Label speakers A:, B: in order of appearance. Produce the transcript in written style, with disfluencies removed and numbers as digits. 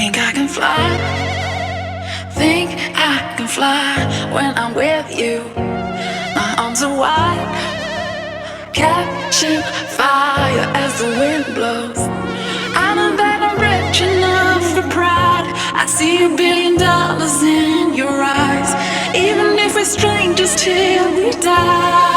A: Think I can fly, think I can fly when I'm with you. My arms are wide, catching fire as the wind blows. I know that I'm rich enough for pride. I see $1 billion in your eyes. Even if we're strangers till we die.